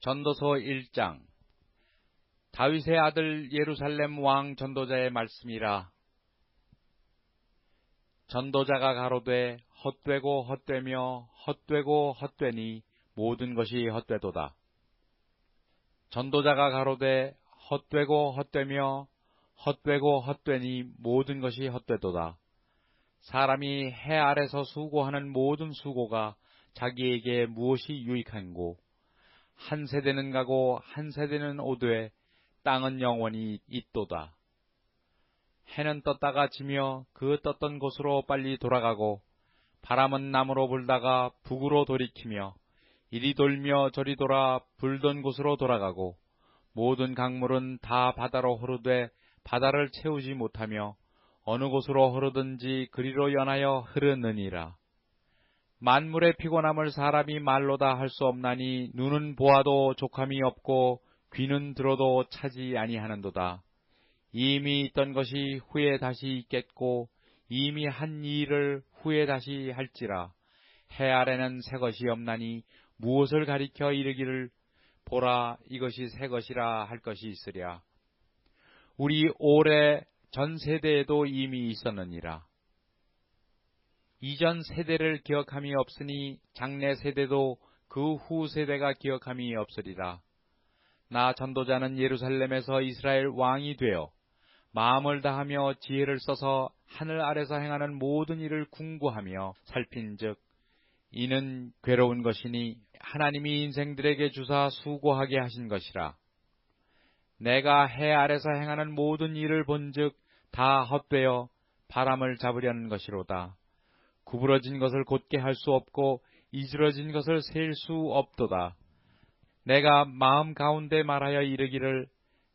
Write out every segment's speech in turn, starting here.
전도서 1장. 다윗의 아들 예루살렘 왕 전도자의 말씀이라. 전도자가 가로되 헛되고 헛되며 헛되고 헛되니 모든 것이 헛되도다. 전도자가 가로되 헛되고 헛되며 헛되고 헛되니 모든 것이 헛되도다. 사람이 해 아래서 수고하는 모든 수고가 자기에게 무엇이 유익한고, 한 세대는 가고 한 세대는 오되 땅은 영원히 있도다. 해는 떴다가 지며 그 떴던 곳으로 빨리 돌아가고, 바람은 남으로 불다가 북으로 돌이키며 이리 돌며 저리 돌아 불던 곳으로 돌아가고, 모든 강물은 다 바다로 흐르되 바다를 채우지 못하며 어느 곳으로 흐르든지 그리로 연하여 흐르느니라. 만물의 피곤함을 사람이 말로 다 할 수 없나니 눈은 보아도 족함이 없고 귀는 들어도 차지 아니하는도다. 이미 있던 것이 후에 다시 있겠고 이미 한 일을 후에 다시 할지라. 해 아래는 새 것이 없나니 무엇을 가리켜 이르기를 보라 이것이 새 것이라 할 것이 있으랴. 우리 오래 전 세대에도 이미 있었느니라. 이전 세대를 기억함이 없으니 장래 세대도 그 후 세대가 기억함이 없으리라. 나 전도자는 예루살렘에서 이스라엘 왕이 되어 마음을 다하며 지혜를 써서 하늘 아래서 행하는 모든 일을 궁구하며 살핀즉 이는 괴로운 것이니 하나님이 인생들에게 주사 수고하게 하신 것이라. 내가 해 아래서 행하는 모든 일을 본즉 다 헛되어 바람을 잡으려는 것이로다. 구부러진 것을 곧게 할 수 없고 이스러진 것을 셀 수 없도다. 내가 마음 가운데 말하여 이르기를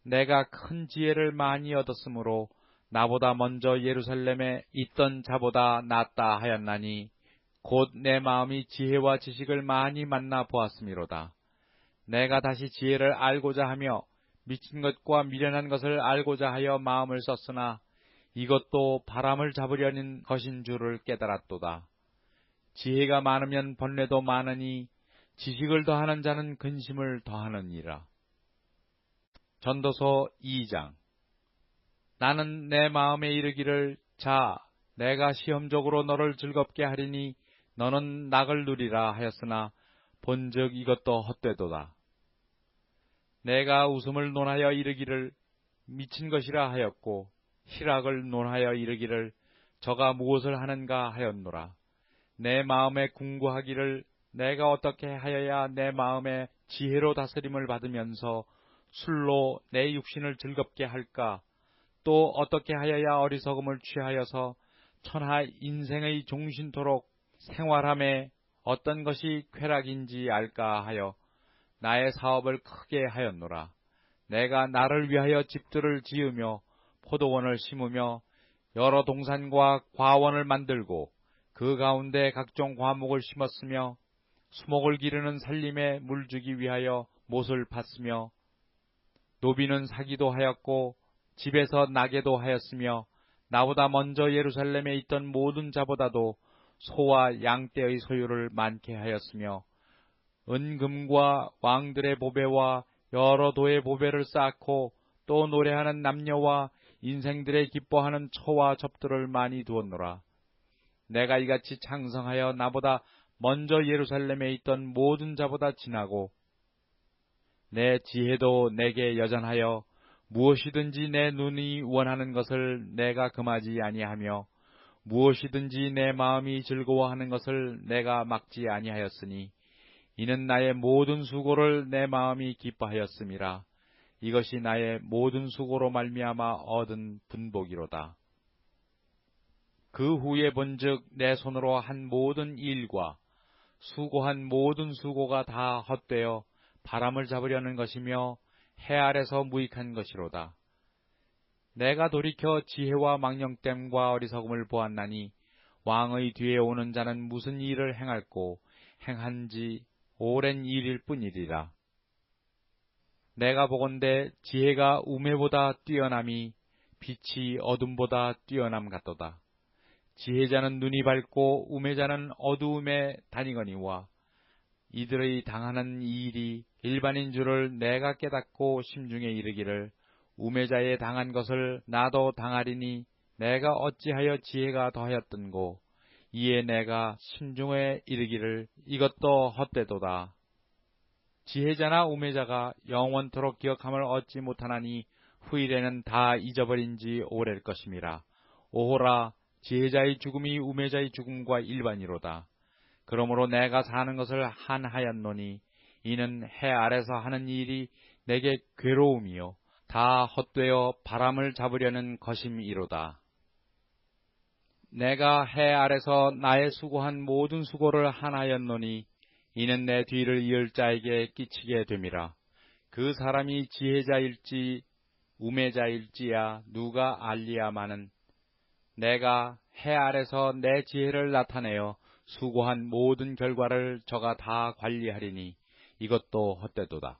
내가 큰 지혜를 많이 얻었으므로 나보다 먼저 예루살렘에 있던 자보다 낫다 하였나니 곧 내 마음이 지혜와 지식을 많이 만나 보았음이로다. 내가 다시 지혜를 알고자 하며 미친 것과 미련한 것을 알고자 하여 마음을 썼으나 이것도 바람을 잡으려는 것인 줄을 깨달았도다. 지혜가 많으면 번뇌도 많으니 지식을 더하는 자는 근심을 더하느니라. 전도서 2장. 나는 내 마음에 이르기를 자 내가 시험적으로 너를 즐겁게 하리니 너는 낙을 누리라 하였으나 본즉 이것도 헛되도다. 내가 웃음을 논하여 이르기를 미친 것이라 하였고 희락을 논하여 이르기를 저가 무엇을 하는가 하였노라. 내 마음에 궁구하기를 내가 어떻게 하여야 내 마음에 지혜로 다스림을 받으면서 술로 내 육신을 즐겁게 할까? 또 어떻게 하여야 어리석음을 취하여서 천하 인생의 종신토록 생활함에 어떤 것이 쾌락인지 알까 하여 나의 사업을 크게 하였노라. 내가 나를 위하여 집들을 지으며 포도원을 심으며 여러 동산과 과원을 만들고 그 가운데 각종 과목을 심었으며 수목을 기르는 살림에 물주기 위하여 못을 팠으며 노비는 사기도 하였고 집에서 나게도 하였으며 나보다 먼저 예루살렘에 있던 모든 자보다도 소와 양떼의 소유를 많게 하였으며 은금과 왕들의 보배와 여러 도의 보배를 쌓고 또 노래하는 남녀와 인생들의 기뻐하는 처와 접들을 많이 두었노라. 내가 이같이 창성하여 나보다 먼저 예루살렘에 있던 모든 자보다 지나고 내 지혜도 내게 여전하여 무엇이든지 내 눈이 원하는 것을 내가 금하지 아니하며 무엇이든지 내 마음이 즐거워하는 것을 내가 막지 아니하였으니 이는 나의 모든 수고를 내 마음이 기뻐하였음이라. 이것이 나의 모든 수고로 말미암아 얻은 분복이로다. 그 후에 본즉 내 손으로 한 모든 일과 수고한 모든 수고가 다 헛되어 바람을 잡으려는 것이며 해 아래서 무익한 것이로다. 내가 돌이켜 지혜와 망령됨과 어리석음을 보았나니 왕의 뒤에 오는 자는 무슨 일을 행할꼬 행한지 오랜 일일 뿐이리라. 내가 보건대 지혜가 우매보다 뛰어남이 빛이 어둠보다 뛰어남 같도다. 지혜자는 눈이 밝고 우매자는 어두움에 다니거니와 이들의 당하는 이 일이 일반인 줄을 내가 깨닫고 심중에 이르기를 우매자의 당한 것을 나도 당하리니 내가 어찌하여 지혜가 더하였던고. 이에 내가 심중에 이르기를 이것도 헛되도다. 지혜자나 우매자가 영원토록 기억함을 얻지 못하나니 후일에는 다 잊어버린 지 오래일 것임이라. 오호라, 지혜자의 죽음이 우매자의 죽음과 일반이로다. 그러므로 내가 사는 것을 한하였노니 이는 해 아래서 하는 일이 내게 괴로움이요 다 헛되어 바람을 잡으려는 것임이로다. 내가 해 아래서 나의 수고한 모든 수고를 한하였노니 이는 내 뒤를 이을 자에게 끼치게 됨이라. 그 사람이 지혜자일지 우매자일지야 누가 알리야마는 내가 해 아래서 내 지혜를 나타내어 수고한 모든 결과를 저가 다 관리하리니 이것도 헛되도다.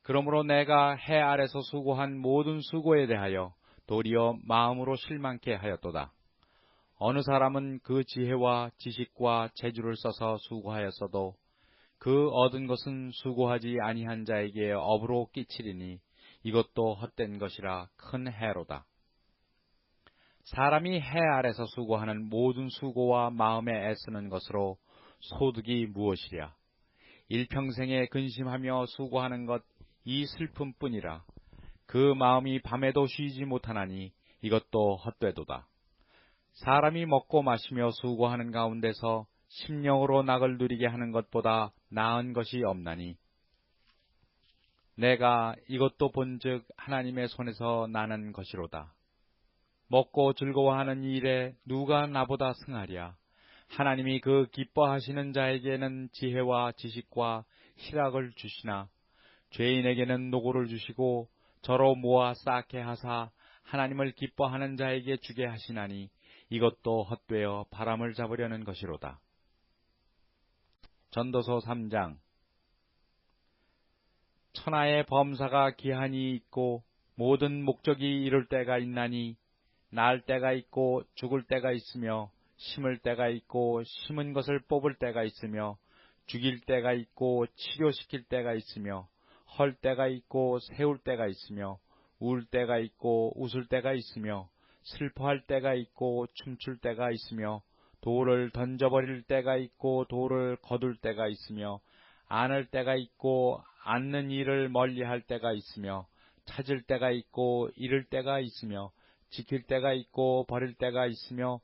그러므로 내가 해 아래서 수고한 모든 수고에 대하여 도리어 마음으로 실망케 하였도다. 어느 사람은 그 지혜와 지식과 재주를 써서 수고하였어도 그 얻은 것은 수고하지 아니한 자에게 업으로 끼치리니 이것도 헛된 것이라 큰 해로다. 사람이 해 아래서 수고하는 모든 수고와 마음에 애쓰는 것으로 소득이 무엇이랴. 일평생에 근심하며 수고하는 것 이 슬픔뿐이라. 그 마음이 밤에도 쉬지 못하나니 이것도 헛되도다. 사람이 먹고 마시며 수고하는 가운데서 심령으로 낙을 누리게 하는 것보다 나은 것이 없나니 내가 이것도 본즉 하나님의 손에서 나는 것이로다. 먹고 즐거워하는 일에 누가 나보다 승하랴. 하나님이 그 기뻐하시는 자에게는 지혜와 지식과 희락을 주시나 죄인에게는 노고를 주시고 저로 모아 쌓게 하사 하나님을 기뻐하는 자에게 주게 하시나니 이것도 헛되어 바람을 잡으려는 것이로다. 전도서 3장. 천하의 범사가 기한이 있고 모든 목적이 이룰 때가 있나니 날 때가 있고 죽을 때가 있으며 심을 때가 있고 심은 것을 뽑을 때가 있으며 죽일 때가 있고 치료시킬 때가 있으며 헐 때가 있고 세울 때가 있으며 울 때가 있고 웃을 때가 있으며 슬퍼할 때가 있고 춤출 때가 있으며 돌을 던져버릴 때가 있고 돌을 거둘 때가 있으며 안을 때가 있고 앉는 일을 멀리할 때가 있으며 찾을 때가 있고 잃을 때가 있으며 지킬 때가 있고 버릴 때가 있으며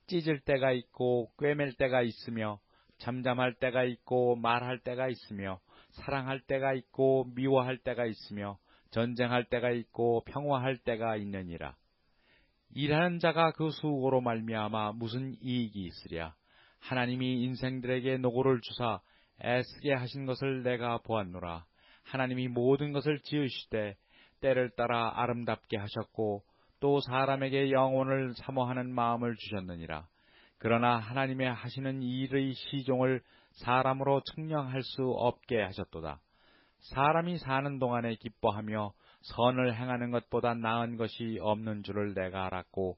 찢을 때가 있고 꿰맬 때가 있으며 잠잠할 때가 있고 말할 때가 있으며 사랑할 때가 있고 미워할 때가 있으며 전쟁할 때가 있고 평화할 때가 있느니라. 일하는 자가 그 수고로 말미암아 무슨 이익이 있으랴. 하나님이 인생들에게 노고를 주사 애쓰게 하신 것을 내가 보았노라. 하나님이 모든 것을 지으시되 때를 따라 아름답게 하셨고 또 사람에게 영혼을 사모하는 마음을 주셨느니라. 그러나 하나님의 하시는 일의 시종을 사람으로 측량할 수 없게 하셨도다. 사람이 사는 동안에 기뻐하며 선을 행하는 것보다 나은 것이 없는 줄을 내가 알았고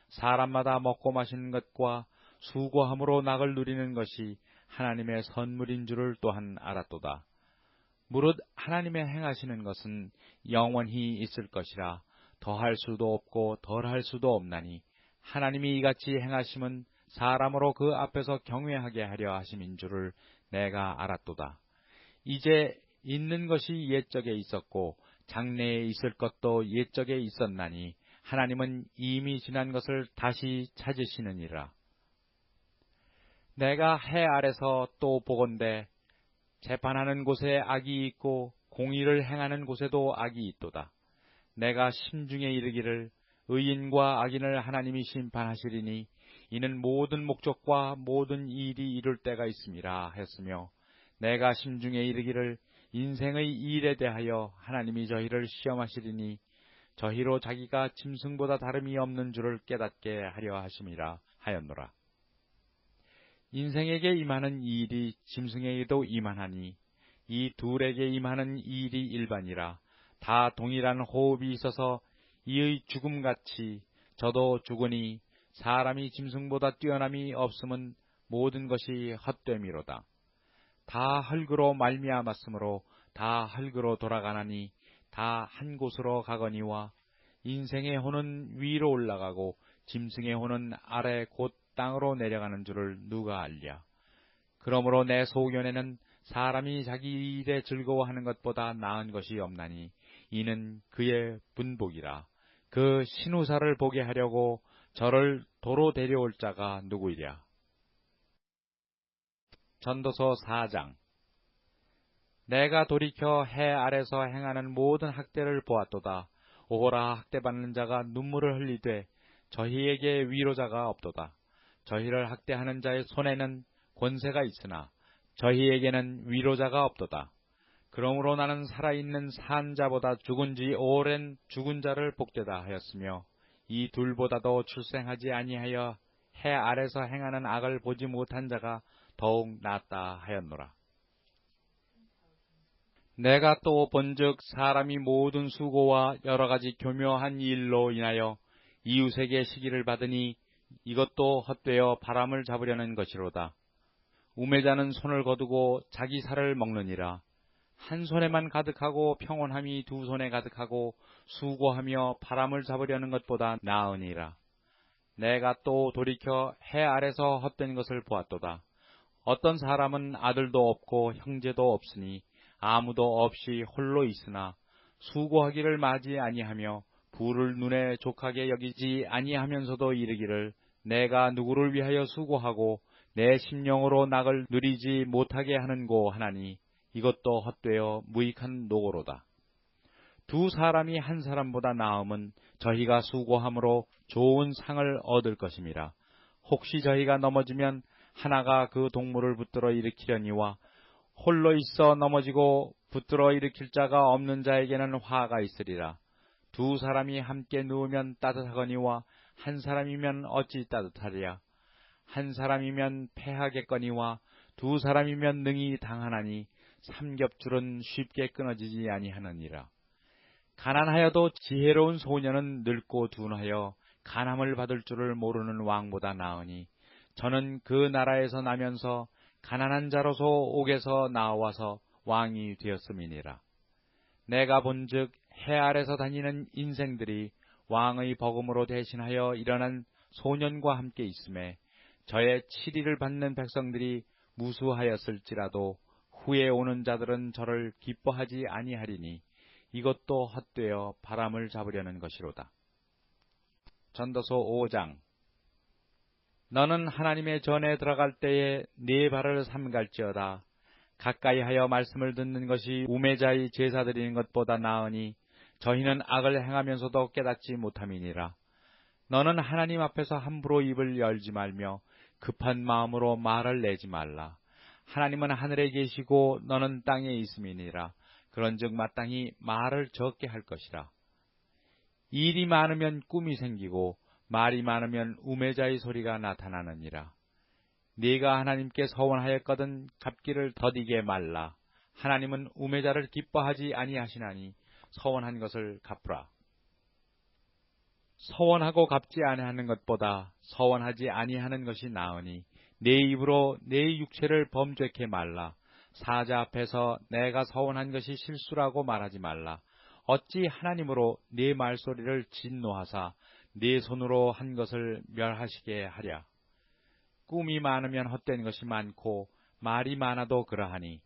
사람마다 먹고 마시는 것과 수고함으로 낙을 누리는 것이 하나님의 선물인 줄을 또한 알았도다. 무릇 하나님의 행하시는 것은 영원히 있을 것이라 더할 수도 없고 덜할 수도 없나니 하나님이 이같이 행하심은 사람으로 그 앞에서 경외하게 하려 하심인 줄을 내가 알았도다. 이제 있는 것이 옛적에 있었고 장래에 있을 것도 옛적에 있었나니 하나님은 이미 지난 것을 다시 찾으시느니라. 내가 해 아래서 또 보건대 재판하는 곳에 악이 있고 공의를 행하는 곳에도 악이 있도다. 내가 심중에 이르기를 의인과 악인을 하나님이 심판하시리니 이는 모든 목적과 모든 일이 이룰 때가 있음이라 했으며 내가 심중에 이르기를 인생의 일에 대하여 하나님이 저희를 시험하시리니 저희로 자기가 짐승보다 다름이 없는 줄을 깨닫게 하려 하심이라 하였노라. 인생에게 임하는 이 일이 짐승에게도 임하나니 이 둘에게 임하는 이 일이 일반이라. 다 동일한 호흡이 있어서 이의 죽음같이 저도 죽으니 사람이 짐승보다 뛰어남이 없음은 모든 것이 헛됨이로다. 다 흙으로 말미암았으므로 다 흙으로 돌아가나니 다 한 곳으로 가거니와 인생의 혼은 위로 올라가고 짐승의 혼은 아래 곧 땅으로 내려가는 줄을 누가 알랴. 그러므로 내 소견에는 사람이 자기 일에 즐거워하는 것보다 나은 것이 없나니 이는 그의 분복이라. 그 신우사를 보게 하려고 저를 도로 데려올 자가 누구이랴. 전도서 4장. 내가 돌이켜 해 아래서 행하는 모든 학대를 보았도다. 오호라, 학대받는 자가 눈물을 흘리되 저희에게 위로자가 없도다. 저희를 학대하는 자의 손에는 권세가 있으나 저희에게는 위로자가 없도다. 그러므로 나는 살아있는 산 자보다 죽은 지 오랜 죽은 자를 복되다 하였으며 이 둘보다도 출생하지 아니하여 해 아래서 행하는 악을 보지 못한 자가 더욱 낫다 하였노라. 내가 또 본즉 사람이 모든 수고와 여러 가지 교묘한 일로 인하여 이웃에게 시기를 받으니 이것도 헛되어 바람을 잡으려는 것이로다. 우매자는 손을 거두고 자기 살을 먹느니라. 한 손에만 가득하고 평온함이 두 손에 가득하고 수고하며 바람을 잡으려는 것보다 나으니라. 내가 또 돌이켜 해 아래서 헛된 것을 보았도다. 어떤 사람은 아들도 없고 형제도 없으니 아무도 없이 홀로 있으나 수고하기를 마지 아니하며 부를 눈에 족하게 여기지 아니하면서도 이르기를 내가 누구를 위하여 수고하고 내 심령으로 낙을 누리지 못하게 하는고 하나니 이것도 헛되어 무익한 노고로다. 두 사람이 한 사람보다 나음은 저희가 수고함으로 좋은 상을 얻을 것임이라. 혹시 저희가 넘어지면 하나가 그 동물을 붙들어 일으키려니와 홀로 있어 넘어지고 붙들어 일으킬 자가 없는 자에게는 화가 있으리라. 두 사람이 함께 누우면 따뜻하거니와 한 사람이면 어찌 따뜻하리야. 한 사람이면 패하겠거니와 두 사람이면 능히 당하나니 삼겹줄은 쉽게 끊어지지 아니하느니라. 가난하여도 지혜로운 소년은 늙고 둔하여 간함을 받을 줄을 모르는 왕보다 나으니 저는 그 나라에서 나면서 가난한 자로서 옥에서 나와서 왕이 되었음이니라. 내가 본즉 해 아래서 다니는 인생들이 왕의 버금으로 대신하여 일어난 소년과 함께 있음에 저의 치리를 받는 백성들이 무수하였을지라도 후에 오는 자들은 저를 기뻐하지 아니하리니 이것도 헛되어 바람을 잡으려는 것이로다. 전도서 5장. 너는 하나님의 전에 들어갈 때에 네 발을 삼갈지어다. 가까이 하여 말씀을 듣는 것이 우매자의 제사 드리는 것보다 나으니 저희는 악을 행하면서도 깨닫지 못함이니라. 너는 하나님 앞에서 함부로 입을 열지 말며 급한 마음으로 말을 내지 말라. 하나님은 하늘에 계시고 너는 땅에 있음이니라. 그런즉 마땅히 말을 적게 할 것이라. 일이 많으면 꿈이 생기고 말이 많으면 우매자의 소리가 나타나느니라. 네가 하나님께 서원하였거든 갚기를 더디게 말라. 하나님은 우매자를 기뻐하지 아니하시나니 서원한 것을 갚으라. 서원하고 갚지 아니하는 것보다 서원하지 아니하는 것이 나으니 내 입으로 내 육체를 범죄케 말라. 사자 앞에서 내가 서원한 것이 실수라고 말하지 말라. 어찌 하나님으로 네 말소리를 진노하사 네 손으로 한 것을 멸하시게 하랴. 꿈이 많으면 헛된 것이 많고 말이 많아도 그러하니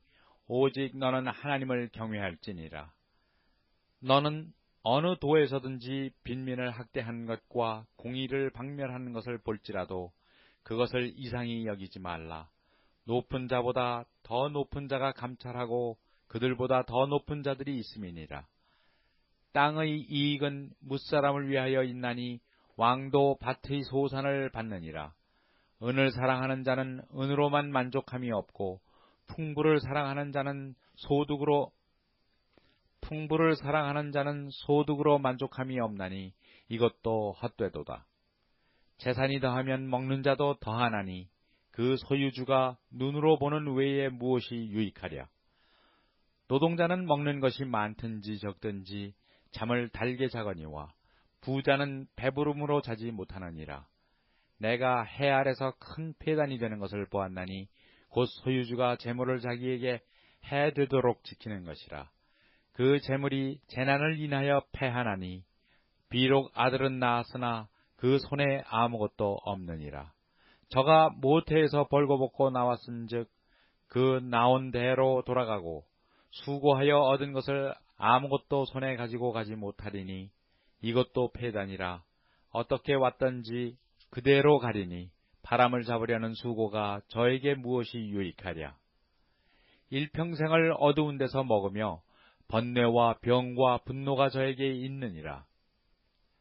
오직 너는 하나님을 경외할지니라. 너는 어느 도에서든지 빈민을 학대하는 것과 공의를 박멸하는 것을 볼지라도 그것을 이상히 여기지 말라. 높은 자보다 더 높은 자가 감찰하고 그들보다 더 높은 자들이 있음이니라. 땅의 이익은 뭇사람을 위하여 있나니 왕도 밭의 소산을 받느니라. 은을 사랑하는 자는 은으로만 만족함이 없고 풍부를 사랑하는 자는 소득으로 만족함이 없나니 이것도 헛되도다. 재산이 더하면 먹는 자도 더하나니 그 소유주가 눈으로 보는 외에 무엇이 유익하랴. 노동자는 먹는 것이 많든지 적든지 잠을 달게 자거니와 부자는 배부름으로 자지 못하느니라. 내가 해 아래서 큰 폐단이 되는 것을 보았나니 곧 소유주가 재물을 자기에게 해되도록 지키는 것이라. 그 재물이 재난을 인하여 패하나니 비록 아들은 낳았으나 그 손에 아무것도 없느니라. 저가 모태에서 벌거벗고 나왔은즉 그 나온 대로 돌아가고 수고하여 얻은 것을 아무것도 손에 가지고 가지 못하리니 이것도 패단이라. 어떻게 왔던지 그대로 가리니 바람을 잡으려는 수고가 저에게 무엇이 유익하랴. 일평생을 어두운 데서 먹으며 번뇌와 병과 분노가 저에게 있느니라.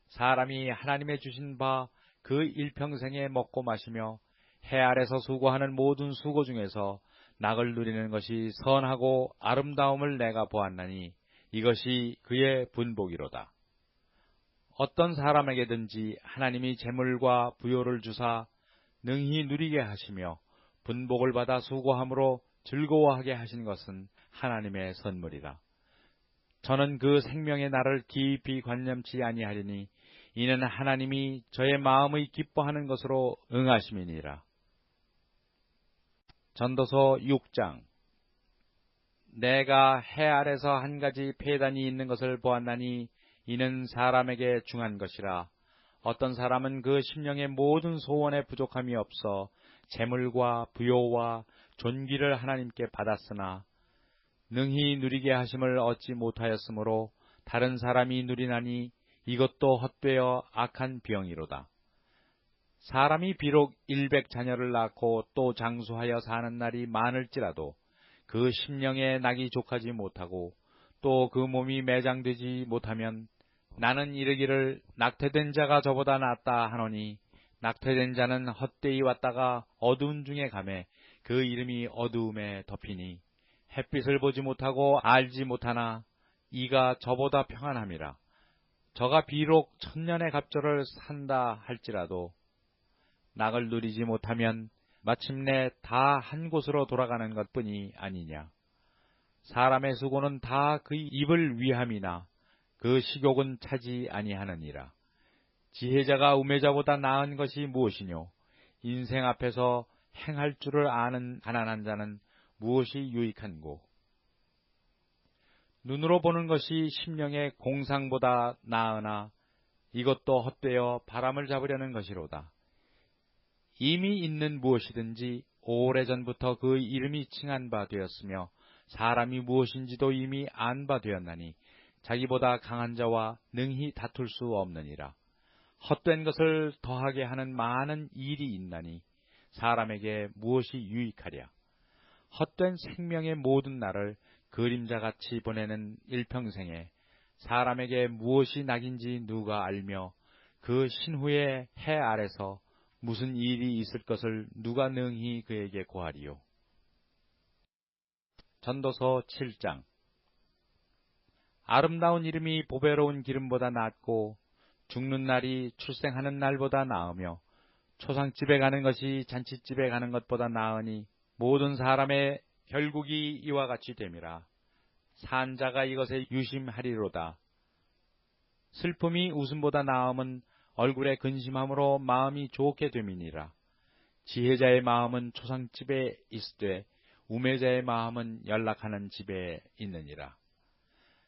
사람이 하나님의 주신 바 그 일평생에 먹고 마시며 해 아래서 수고하는 모든 수고 중에서 낙을 누리는 것이 선하고 아름다움을 내가 보았나니 이것이 그의 분복이로다. 어떤 사람에게든지 하나님이 재물과 부요를 주사 능히 누리게 하시며 분복을 받아 수고함으로 즐거워하게 하신 것은 하나님의 선물이라. 저는 그 생명의 날을 깊이 관념치 아니하리니 이는 하나님이 저의 마음의 기뻐하는 것으로 응하심이니라. 전도서 6장. 내가 해 아래서 한 가지 폐단이 있는 것을 보았나니 이는 사람에게 중한 것이라. 어떤 사람은 그 심령의 모든 소원에 부족함이 없어 재물과 부요와 존귀를 하나님께 받았으나 능히 누리게 하심을 얻지 못하였으므로 다른 사람이 누리나니 이것도 헛되어 악한 병이로다. 사람이 비록 100자녀를 낳고 또 장수하여 사는 날이 많을지라도 그 심령에 낙이 족하지 못하고 또 그 몸이 매장되지 못하면 나는 이르기를 낙태된 자가 저보다 낫다 하노니 낙태된 자는 헛되이 왔다가 어두운 중에 가매 그 이름이 어두움에 덮이니 햇빛을 보지 못하고 알지 못하나 이가 저보다 평안함이라. 저가 비록 1000년의 갑절을 산다 할지라도 낙을 누리지 못하면 마침내 다 한 곳으로 돌아가는 것뿐이 아니냐. 사람의 수고는 다 그 입을 위함이나 그 식욕은 차지 아니하느니라. 지혜자가 우매자보다 나은 것이 무엇이뇨. 인생 앞에서 행할 줄을 아는 가난한 자는 무엇이 유익한고. 눈으로 보는 것이 심령의 공상보다 나으나 이것도 헛되어 바람을 잡으려는 것이로다. 이미 있는 무엇이든지 오래전부터 그 이름이 칭한 바 되었으며 사람이 무엇인지도 이미 안 바 되었나니 자기보다 강한 자와 능히 다툴 수 없느니라. 헛된 것을 더하게 하는 많은 일이 있나니 사람에게 무엇이 유익하랴. 헛된 생명의 모든 날을 그림자같이 보내는 일평생에 사람에게 무엇이 낙인지 누가 알며 그 신후의 해 아래서 무슨 일이 있을 것을 누가 능히 그에게 고하리요. 전도서 7장. 아름다운 이름이 보배로운 기름보다 낫고 죽는 날이 출생하는 날보다 나으며 초상집에 가는 것이 잔치집에 가는 것보다 나으니 모든 사람의 결국이 이와 같이 됨이라. 산자가 이것에 유심하리로다. 슬픔이 웃음보다 나음은 얼굴에 근심함으로 마음이 좋게 됨이니라. 지혜자의 마음은 초상집에 있으되 우매자의 마음은 연락하는 집에 있느니라.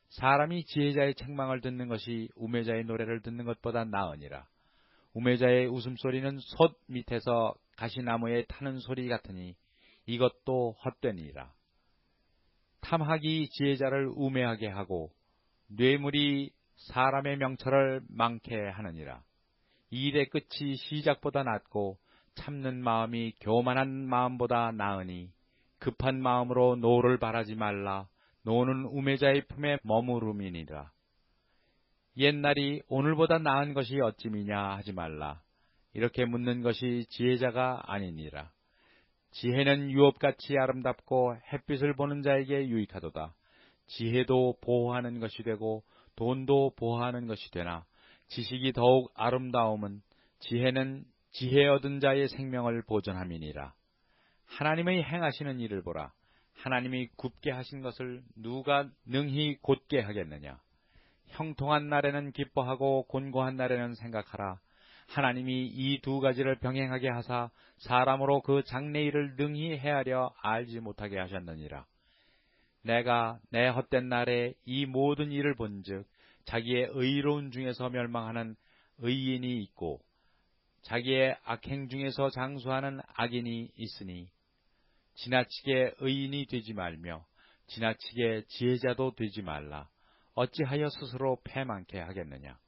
사람이 지혜자의 책망을 듣는 것이 우매자의 노래를 듣는 것보다 나으니라. 우매자의 웃음소리는 솥 밑에서 가시나무에 타는 소리 같으니 이것도 헛되니라. 탐학이 지혜자를 우매하게 하고 뇌물이 사람의 명철을 많게 하느니라. 일의 끝이 시작보다 낫고 참는 마음이 교만한 마음보다 나으니 급한 마음으로 노를 바라지 말라. 노는 우매자의 품에 머무름이니라. 옛날이 오늘보다 나은 것이 어찌미냐 하지 말라. 이렇게 묻는 것이 지혜자가 아니니라. 지혜는 유업같이 아름답고 햇빛을 보는 자에게 유익하도다. 지혜도 보호하는 것이 되고 돈도 보호하는 것이 되나 지식이 더욱 아름다움은 지혜는 지혜 얻은 자의 생명을 보존함이니라. 하나님의 행하시는 일을 보라. 하나님이 굽게 하신 것을 누가 능히 곧게 하겠느냐. 형통한 날에는 기뻐하고 곤고한 날에는 생각하라. 하나님이 이 두 가지를 병행하게 하사 사람으로 그 장래일을 능히 헤아려 알지 못하게 하셨느니라. 내가 내 헛된 날에 이 모든 일을 본즉 자기의 의로운 중에서 멸망하는 의인이 있고 자기의 악행 중에서 장수하는 악인이 있으니 지나치게 의인이 되지 말며 지나치게 지혜자도 되지 말라. 어찌하여 스스로 패망케 하겠느냐.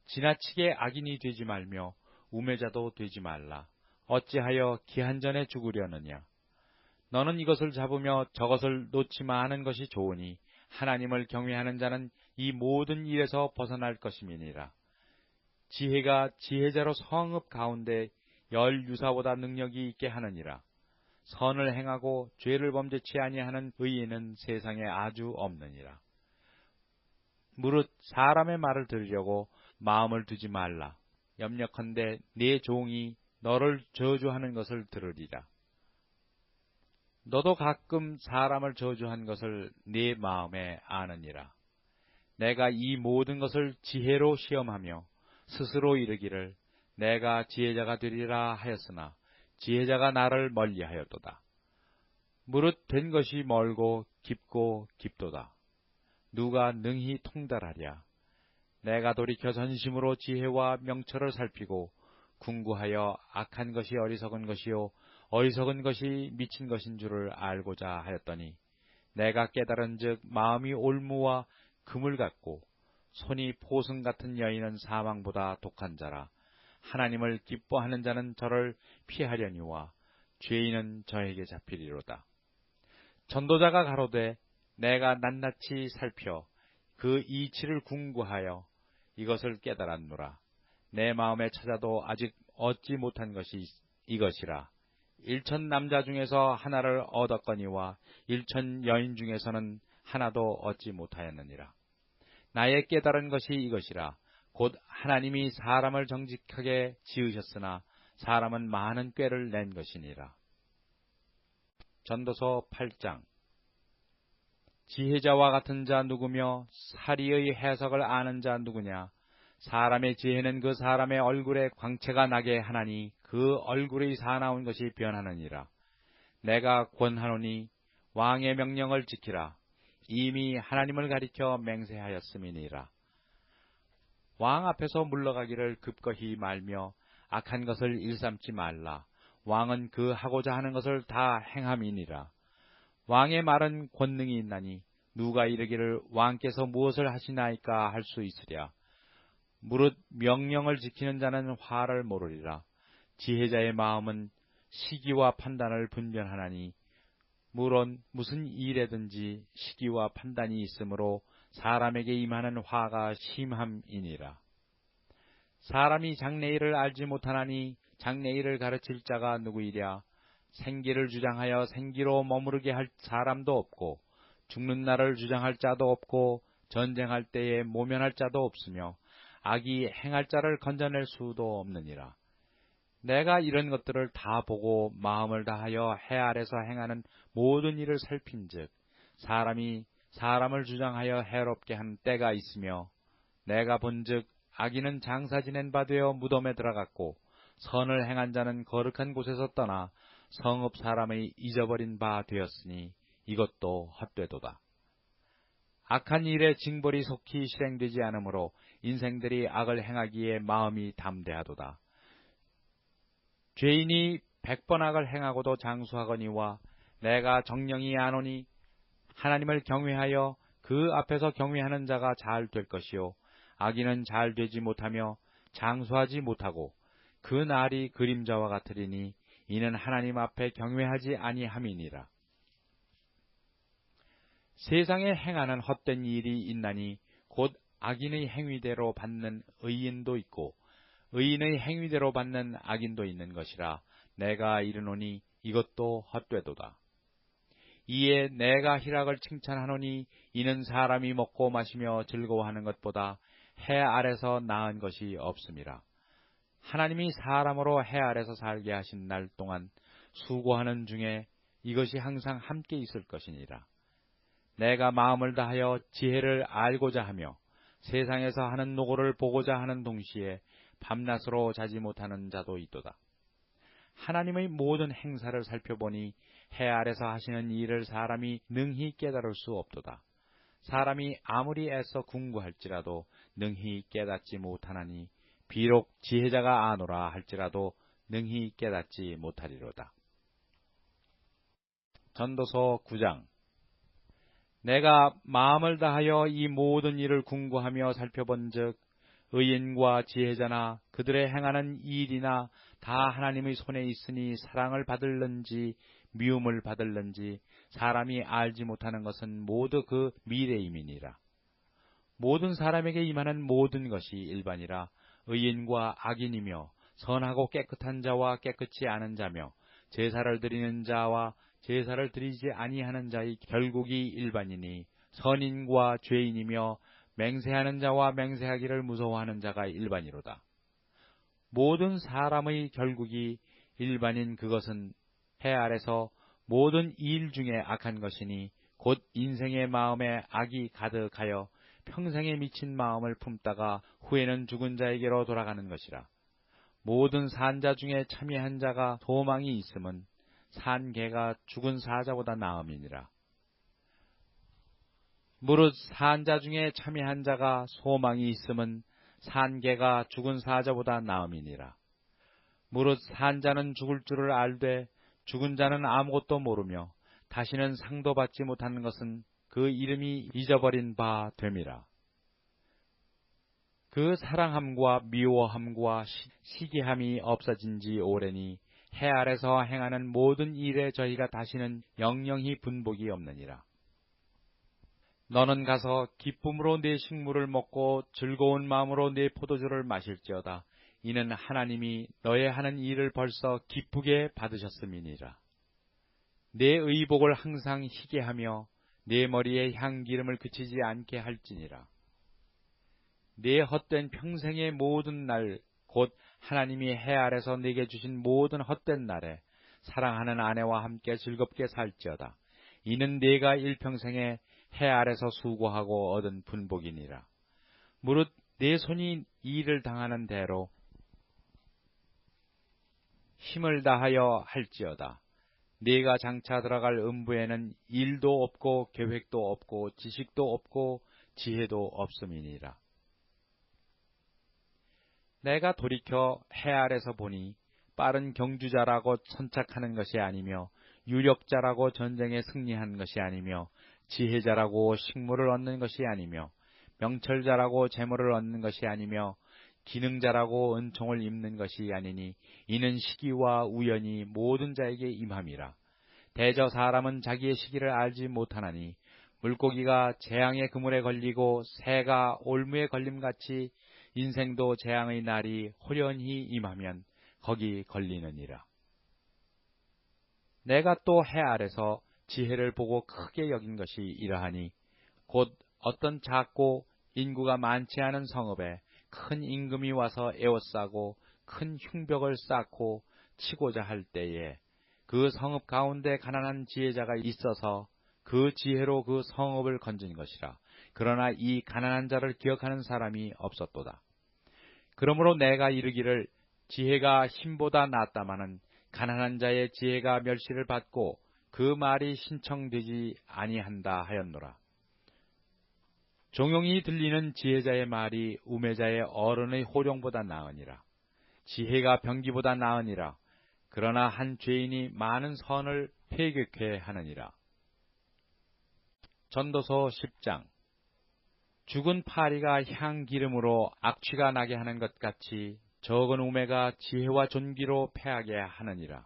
지나치게 악인이 되지 말며 우매자도 되지 말라. 어찌하여 기한전에 죽으려느냐. 너는 이것을 잡으며 저것을 놓지마 하는 것이 좋으니 하나님을 경외하는 자는 이 모든 일에서 벗어날 것임이니라. 지혜가 지혜자로 성읍 가운데 열 유사보다 능력이 있게 하느니라. 선을 행하고 죄를 범죄치 아니하는 의인은 세상에 아주 없느니라. 무릇 사람의 말을 들으려고 마음을 두지 말라. 염려컨대 네 종이 너를 저주하는 것을 들으리라. 너도 가끔 사람을 저주한 것을 네 마음에 아느니라. 내가 이 모든 것을 지혜로 시험하며 스스로 이르기를 내가 지혜자가 되리라 하였으나 지혜자가 나를 멀리하였도다. 무릇 된 것이 멀고 깊고 깊도다. 누가 능히 통달하랴. 내가 돌이켜 전심으로 지혜와 명철을 살피고 궁구하여 악한 것이 어리석은 것이요 어리석은 것이 미친 것인 줄을 알고자 하였더니 내가 깨달은즉 마음이 올무와 금을 같고 손이 포승 같은 여인은 사망보다 독한 자라. 하나님을 기뻐하는 자는 저를 피하려니와 죄인은 저에게 잡히리로다. 전도자가 가로되 내가 낱낱이 살펴 그 이치를 궁구하여 이것을 깨달았노라. 내 마음에 찾아도 아직 얻지 못한 것이 이것이라. 1천 남자 중에서 하나를 얻었거니와 1천 여인 중에서는 하나도 얻지 못하였느니라. 나의 깨달은 것이 이것이라. 곧 하나님이 사람을 정직하게 지으셨으나 사람은 많은 꾀를 낸 것이니라. 전도서 8장. 지혜자와 같은 자 누구며 사리의 해석을 아는 자 누구냐. 사람의 지혜는 그 사람의 얼굴에 광채가 나게 하나니 그 얼굴의 사나운 것이 변하느니라. 내가 권하노니 왕의 명령을 지키라. 이미 하나님을 가리켜 맹세하였음이니라. 왕 앞에서 물러가기를 급거히 말며 악한 것을 일삼지 말라. 왕은 그 하고자 하는 것을 다 행함이니라. 왕의 말은 권능이 있나니 누가 이르기를 왕께서 무엇을 하시나이까 할 수 있으랴. 무릇 명령을 지키는 자는 화를 모르리라. 지혜자의 마음은 시기와 판단을 분별하나니 물론 무슨 일에든지 시기와 판단이 있으므로 사람에게 임하는 화가 심함이니라. 사람이 장래일을 알지 못하나니 장래일을 가르칠 자가 누구이랴. 생기를 주장하여 생기로 머무르게 할 사람도 없고 죽는 날을 주장할 자도 없고 전쟁할 때에 모면할 자도 없으며 악이 행할 자를 건져낼 수도 없느니라. 내가 이런 것들을 다 보고 마음을 다하여 해 아래서 행하는 모든 일을 살핀즉 사람이 사람을 주장하여 해롭게 한 때가 있으며 내가 본즉 악인은 장사 지낸 바 되어 무덤에 들어갔고 선을 행한 자는 거룩한 곳에서 떠나 성읍 사람의 잊어버린 바 되었으니 이것도 헛되도다. 악한 일의 징벌이 속히 실행되지 않으므로 인생들이 악을 행하기에 마음이 담대하도다. 죄인이 100번 악을 행하고도 장수하거니와 내가 정령이 아노니 하나님을 경외하여 그 앞에서 경외하는 자가 잘 될 것이요 악인은 잘 되지 못하며 장수하지 못하고 그 날이 그림자와 같으리니 이는 하나님 앞에 경외하지 아니함이니라. 세상에 행하는 헛된 일이 있나니 곧 악인의 행위대로 받는 의인도 있고 의인의 행위대로 받는 악인도 있는 것이라. 내가 이르노니 이것도 헛되도다. 이에 내가 희락을 칭찬하노니 이는 사람이 먹고 마시며 즐거워하는 것보다 해 아래서 나은 것이 없음이라. 하나님이 사람으로 해 아래서 살게 하신 날 동안 수고하는 중에 이것이 항상 함께 있을 것이니라. 내가 마음을 다하여 지혜를 알고자 하며 세상에서 하는 노고를 보고자 하는 동시에 밤낮으로 자지 못하는 자도 있도다. 하나님의 모든 행사를 살펴보니 해 아래서 하시는 일을 사람이 능히 깨달을 수 없도다. 사람이 아무리 애써 궁구할지라도 능히 깨닫지 못하나니 비록 지혜자가 아노라 할지라도 능히 깨닫지 못하리로다. 전도서 9장. 내가 마음을 다하여 이 모든 일을 궁구하며 살펴본즉 의인과 지혜자나 그들의 행하는 일이나 다 하나님의 손에 있으니 사랑을 받을는지 미움을 받을는지 사람이 알지 못하는 것은 모두 그 미래임이니라. 모든 사람에게 임하는 모든 것이 일반이라. 의인과 악인이며 선하고 깨끗한 자와 깨끗지 않은 자며 제사를 드리는 자와 제사를 드리지 아니하는 자의 결국이 일반이니 선인과 죄인이며 맹세하는 자와 맹세하기를 무서워하는 자가 일반이로다. 모든 사람의 결국이 일반인 그것은 해 아래서 모든 일 중에 악한 것이니 곧 인생의 마음에 악이 가득하여 평생에 미친 마음을 품다가 후에는 죽은 자에게로 돌아가는 것이라. 모든 산자 중에 참여한 자가 소망이 있음은 산 개가 죽은 사자보다 나음이니라. 무릇 산자 중에 참여한 자가 소망이 있음은 산 개가 죽은 사자보다 나음이니라. 무릇 산자는 죽을 줄을 알되 죽은 자는 아무것도 모르며 다시는 상도 받지 못하는 것은 그 이름이 잊어버린 바 됨이라. 그 사랑함과 미워함과 시기함이 없어진 지 오래니 해 아래서 행하는 모든 일에 저희가 다시는 영영히 분복이 없느니라. 너는 가서 기쁨으로 네 식물을 먹고 즐거운 마음으로 네 포도주를 마실지어다. 이는 하나님이 너의 하는 일을 벌써 기쁘게 받으셨음이니라. 내 의복을 항상 희게 하며 내 머리에 향기름을 그치지 않게 할지니라. 내 헛된 평생의 모든 날 곧 하나님이 해 아래서 네게 주신 모든 헛된 날에 사랑하는 아내와 함께 즐겁게 살지어다. 이는 네가 일평생에 해 아래서 수고하고 얻은 분복이니라. 무릇 내 손이 일을 당하는 대로 힘을 다하여 할지어다. 네가 장차 들어갈 음부에는 일도 없고 계획도 없고 지식도 없고 지혜도 없음이니라. 내가 돌이켜 해 아래서 보니 빠른 경주자라고 선착하는 것이 아니며 유력자라고 전쟁에 승리한 것이 아니며 지혜자라고 식물을 얻는 것이 아니며 명철자라고 재물을 얻는 것이 아니며 기능자라고 은총을 입는 것이 아니니 이는 시기와 우연이 모든 자에게 임함이라. 대저 사람은 자기의 시기를 알지 못하나니 물고기가 재앙의 그물에 걸리고 새가 올무에 걸림같이 인생도 재앙의 날이 호련히 임하면 거기 걸리느니라. 내가 또 해 아래서 지혜를 보고 크게 여긴 것이 이러하니 곧 어떤 작고 인구가 많지 않은 성읍에 큰 임금이 와서 에워싸고 큰 흉벽을 쌓고 치고자 할 때에 그 성읍 가운데 가난한 지혜자가 있어서 그 지혜로 그 성읍을 건진 것이라. 그러나 이 가난한 자를 기억하는 사람이 없었도다. 그러므로 내가 이르기를 지혜가 힘보다 낫다마는 가난한 자의 지혜가 멸시를 받고 그 말이 신청되지 아니한다 하였노라. 종용이 들리는 지혜자의 말이 우매자의 어른의 호령보다 나으니라. 지혜가 병기보다 나으니라. 그러나 한 죄인이 많은 선을 폐격해 하느니라. 전도서 10장. 죽은 파리가 향기름으로 악취가 나게 하는 것 같이 적은 우매가 지혜와 존귀로 패하게 하느니라.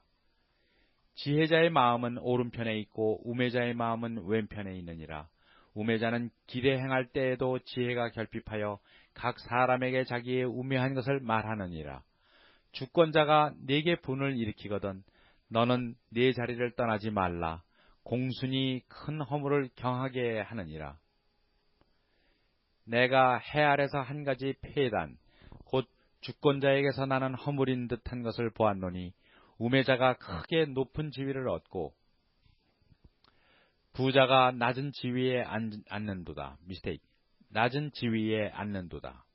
지혜자의 마음은 오른편에 있고 우매자의 마음은 왼편에 있느니라. 우매자는 길에 행할 때에도 지혜가 결핍하여 각 사람에게 자기의 우매한 것을 말하느니라. 주권자가 네게 분을 일으키거든 너는 네 자리를 떠나지 말라. 공순이 큰 허물을 경하게 하느니라. 내가 해 아래서 한 가지 폐단 곧 주권자에게서 나는 허물인 듯한 것을 보았노니 우매자가 크게 높은 지위를 얻고 부자가 낮은 지위에 앉는도다. 낮은 지위에 앉는도다.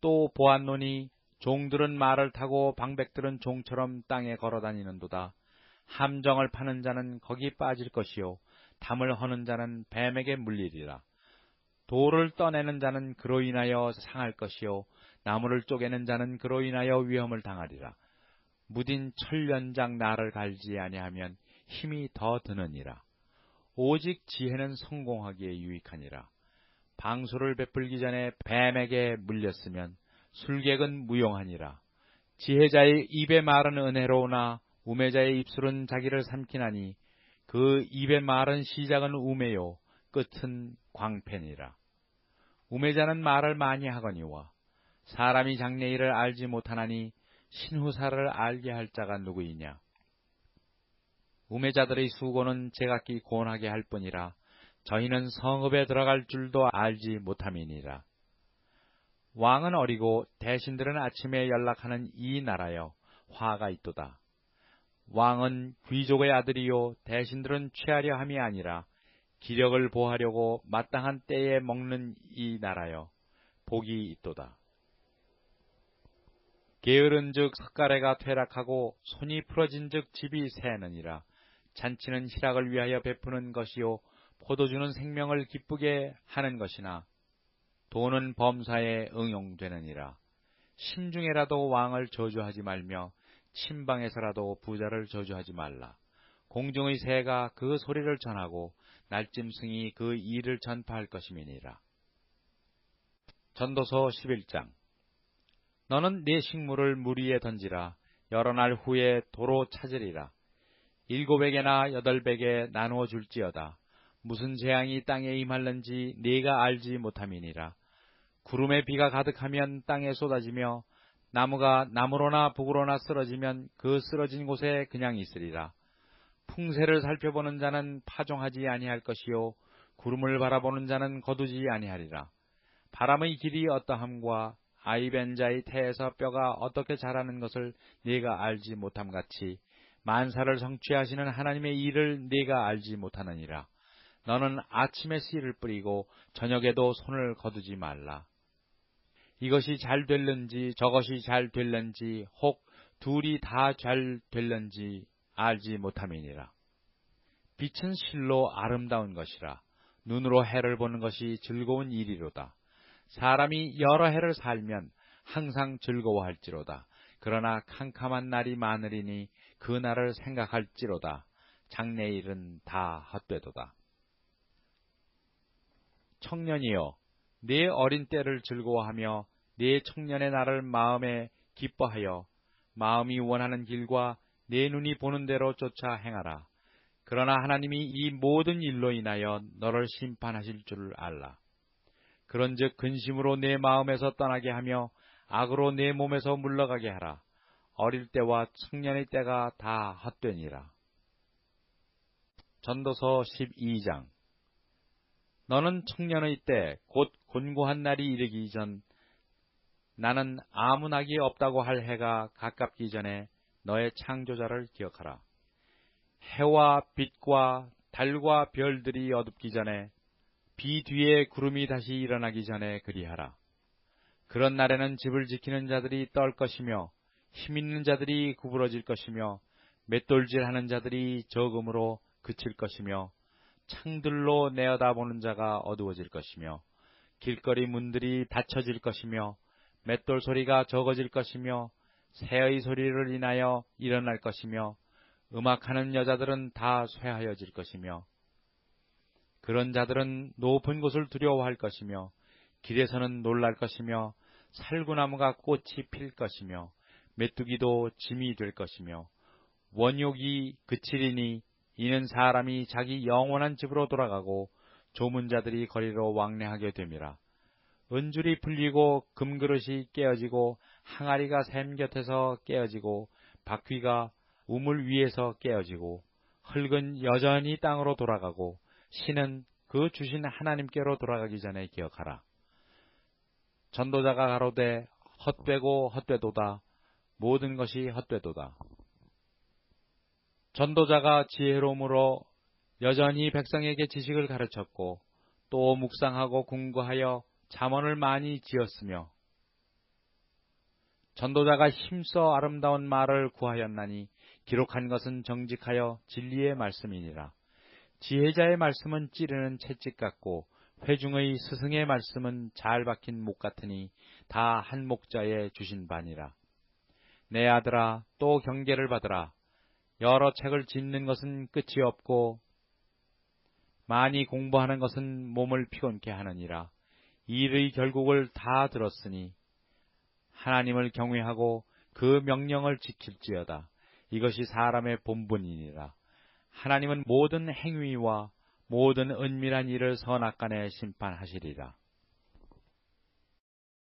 또 보았노니 종들은 말을 타고 방백들은 종처럼 땅에 걸어다니는도다. 함정을 파는 자는 거기 빠질 것이요 담을 허는 자는 뱀에게 물리리라. 돌을 떠내는 자는 그로 인하여 상할 것이요 나무를 쪼개는 자는 그로 인하여 위험을 당하리라. 무딘 철연장 나를 갈지 아니하면 힘이 더 드느니라. 오직 지혜는 성공하기에 유익하니라. 방수를 베풀기 전에 뱀에게 물렸으면 술객은 무용하니라. 지혜자의 입의 말은 은혜로우나 우매자의 입술은 자기를 삼키나니 그 입의 말은 시작은 우매요 끝은 광팬이라. 우매자는 말을 많이 하거니와 사람이 장래일을 알지 못하나니 신후사를 알게 할 자가 누구이냐. 우매자들의 수고는 제각기 고운하게 할 뿐이라 저희는 성읍에 들어갈 줄도 알지 못함이니라. 왕은 어리고 대신들은 아침에 연락하는 이 나라여 화가 있도다. 왕은 귀족의 아들이요 대신들은 취하려 함이 아니라 기력을 보하려고 마땅한 때에 먹는 이 나라여 복이 있도다. 게으른즉 석가래가 퇴락하고 손이 풀어진즉 집이 새느니라. 잔치는 희락을 위하여 베푸는 것이요 포도주는 생명을 기쁘게 하는 것이나 돈은 범사에 응용되느니라. 심중에라도 왕을 저주하지 말며 침방에서라도 부자를 저주하지 말라. 공중의 새가 그 소리를 전하고 날짐승이 그 일을 전파할 것임이니라. 전도서 11장. 너는 네 식물을 물 위에 던지라. 여러 날 후에 도로 찾으리라. 7에게나 8에게 나누어 줄지어다. 무슨 재앙이 땅에 임할는지 네가 알지 못함이니라. 구름에 비가 가득하면 땅에 쏟아지며 나무가 나무로나 북으로나 쓰러지면 그 쓰러진 곳에 그냥 있으리라. 풍세를 살펴보는 자는 파종하지 아니할 것이요 구름을 바라보는 자는 거두지 아니하리라. 바람의 길이 어떠함과 아이 벤 자의 태에서 뼈가 어떻게 자라는 것을 네가 알지 못함같이 만사를 성취하시는 하나님의 일을 네가 알지 못하느니라. 너는 아침에 씨를 뿌리고 저녁에도 손을 거두지 말라. 이것이 잘 될는지 저것이 잘 될는지 혹 둘이 다 잘 될는지 알지 못함이니라. 빛은 실로 아름다운 것이라. 눈으로 해를 보는 것이 즐거운 일이로다. 사람이 여러 해를 살면 항상 즐거워할지로다. 그러나 캄캄한 날이 많으리니 그 날을 생각할지로다. 장래일은 다 헛되도다. 청년이여, 네 어린 때를 즐거워하며 네 청년의 날을 마음에 기뻐하여 마음이 원하는 길과 내 눈이 보는 대로 쫓아 행하라. 그러나 하나님이 이 모든 일로 인하여 너를 심판하실 줄을 알라. 그런즉 근심으로 내 마음에서 떠나게 하며 악으로 내 몸에서 물러가게 하라. 어릴 때와 청년의 때가 다 헛되니라. 전도서 12장. 너는 청년의 때 곧 곤고한 날이 이르기 전 나는 아무 낙이 없다고 할 해가 가깝기 전에 너의 창조자를 기억하라. 해와 빛과 달과 별들이 어둡기 전에 비 뒤에 구름이 다시 일어나기 전에 그리하라. 그런 날에는 집을 지키는 자들이 떨 것이며 힘있는 자들이 구부러질 것이며 맷돌질하는 자들이 적음으로 그칠 것이며 창들로 내어다보는 자가 어두워질 것이며 길거리 문들이 닫혀질 것이며 맷돌 소리가 적어질 것이며 새의 소리를 인하여 일어날 것이며 음악하는 여자들은 다 쇠하여질 것이며 그런 자들은 높은 곳을 두려워할 것이며 길에서는 놀랄 것이며 살구나무가 꽃이 필 것이며 메뚜기도 짐이 될 것이며 원욕이 그치리니 이는 사람이 자기 영원한 집으로 돌아가고 조문자들이 거리로 왕래하게 됨이라. 은줄이 풀리고 금그릇이 깨어지고 항아리가 샘 곁에서 깨어지고 바퀴가 우물 위에서 깨어지고 흙은 여전히 땅으로 돌아가고 신은 그 주신 하나님께로 돌아가기 전에 기억하라. 전도자가 가로되 헛되고 헛되도다. 모든 것이 헛되도다. 전도자가 지혜로움으로 여전히 백성에게 지식을 가르쳤고 또 묵상하고 궁구하여 잠언을 많이 지었으며 전도자가 힘써 아름다운 말을 구하였나니 기록한 것은 정직하여 진리의 말씀이니라. 지혜자의 말씀은 찌르는 채찍 같고 회중의 스승의 말씀은 잘 박힌 목 같으니 다 한 목자에 주신 바니라. 내 아들아, 또 경계를 받으라. 여러 책을 짓는 것은 끝이 없고 많이 공부하는 것은 몸을 피곤케 하느니라. 일의 결국을 다 들었으니 하나님을 경외하고 그 명령을 지킬지어다. 이것이 사람의 본분이니라. 하나님은 모든 행위와 모든 은밀한 일을 선악간에 심판하시리라.